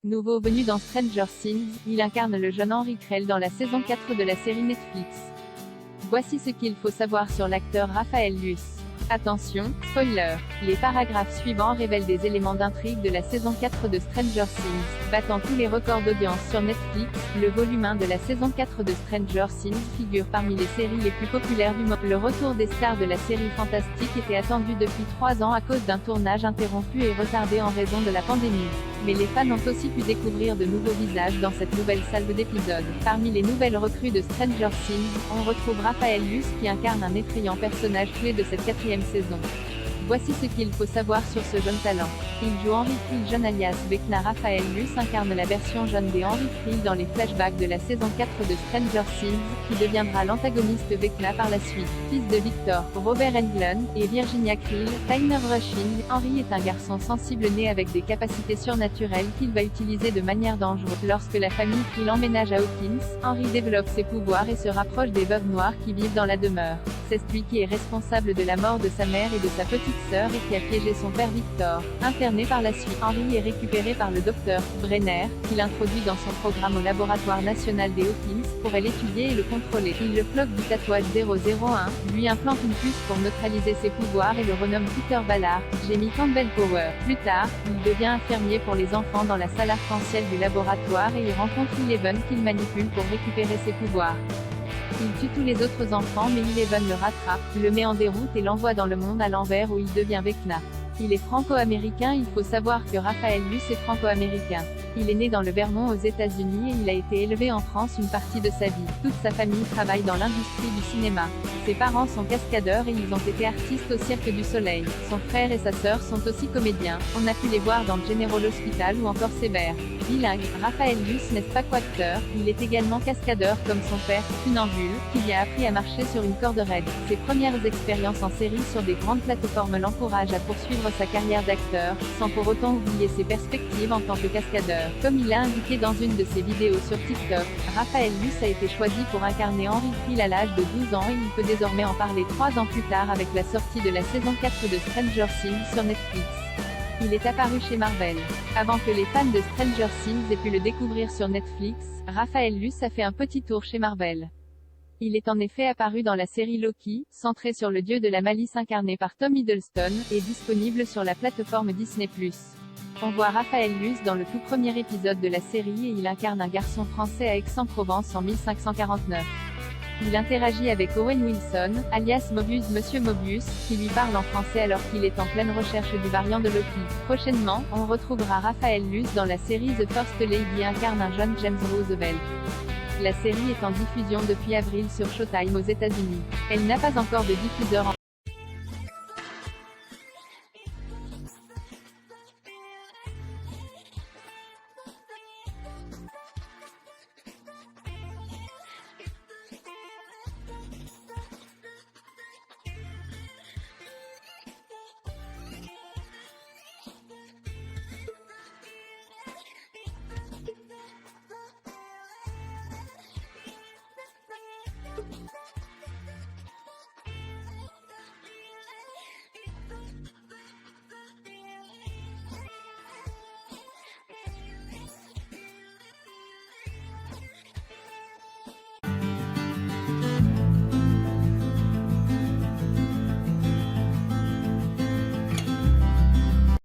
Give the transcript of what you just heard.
Nouveau venu dans Stranger Things, il incarne le jeune Henry Creel dans la saison 4 de la série Netflix. Voici ce qu'il faut savoir sur l'acteur Raphaël Luce. Attention, spoiler. Les paragraphes suivants révèlent des éléments d'intrigue de la saison 4 de Stranger Things, battant tous les records d'audience sur Netflix. Le volume 1 de la saison 4 de Stranger Things figure parmi les séries les plus populaires du monde. Le retour des stars de la série fantastique était attendu depuis 3 ans à cause d'un tournage interrompu et retardé en raison de la pandémie. Mais les fans ont aussi pu découvrir de nouveaux visages dans cette nouvelle salve d'épisodes. Parmi les nouvelles recrues de Stranger Things, on retrouve Raphaël Luce qui incarne un effrayant personnage clé de cette 4e saison. Voici ce qu'il faut savoir sur ce jeune talent. Il joue Henry Creel jeune alias Vecna. Raphaël Luce incarne la version jeune des Henry Creel dans les flashbacks de la saison 4 de Stranger Things, qui deviendra l'antagoniste Vecna par la suite. Fils de Victor, Robert Englund, et Virginia Creel, Tyler Rushing, Henry est un garçon sensible né avec des capacités surnaturelles qu'il va utiliser de manière dangereuse. Lorsque la famille Creel emménage à Hawkins, Henry développe ses pouvoirs et se rapproche des veuves noires qui vivent dans la demeure. C'est lui qui est responsable de la mort de sa mère et de sa petite sœur et qui a piégé son père Victor. Interné par la suite, Henry est récupéré par le docteur Brenner, qui l'introduit dans son programme au laboratoire national des Hawkins, pour l'étudier et le contrôler. Il le floque du tatouage 001, lui implante une puce pour neutraliser ses pouvoirs et le renomme Peter Ballard, Jamie Campbell Power. Plus tard, il devient infirmier pour les enfants dans la salle arc-en-ciel du laboratoire et y rencontre Eleven qu'il manipule pour récupérer ses pouvoirs. Il tue tous les autres enfants mais Eleven le rattrape, le met en déroute et l'envoie dans le monde à l'envers où il devient Vecna. Il est franco-américain. Il faut savoir que Raphaël Luce est franco-américain. Il est né dans le Vermont aux États-Unis et il a été élevé en France une partie de sa vie. Toute sa famille travaille dans l'industrie du cinéma. Ses parents sont cascadeurs et ils ont été artistes au Cirque du Soleil. Son frère et sa sœur sont aussi comédiens. On a pu les voir dans General Hospital ou encore Sévère. Bilingue, Raphaël Luce n'est pas qu'acteur, il est également cascadeur comme son père, funambule, qui lui a appris à marcher sur une corde raide. Ses premières expériences en série sur des grandes plateformes l'encouragent à poursuivre sa carrière d'acteur, sans pour autant oublier ses perspectives en tant que cascadeur. Comme il l'a indiqué dans une de ses vidéos sur TikTok, Raphaël Luce a été choisi pour incarner Henry Creel à l'âge de 12 ans et il peut désormais en parler 3 ans plus tard avec la sortie de la saison 4 de Stranger Things sur Netflix. Il est apparu chez Marvel. Avant que les fans de Stranger Things aient pu le découvrir sur Netflix, Raphaël Luce a fait un petit tour chez Marvel. Il est en effet apparu dans la série Loki, centrée sur le dieu de la malice incarné par Tom Hiddleston, et disponible sur la plateforme Disney+. On voit Raphaël Luce dans le tout premier épisode de la série et il incarne un garçon français à Aix-en-Provence en 1549. Il interagit avec Owen Wilson, alias Mobius Monsieur Mobius, qui lui parle en français alors qu'il est en pleine recherche du variant de Loki. Prochainement, on retrouvera Raphaël Luce dans la série The First Lady incarne un jeune James Roosevelt. La série est en diffusion depuis avril sur Showtime aux États-Unis. Elle n'a pas encore de diffuseur en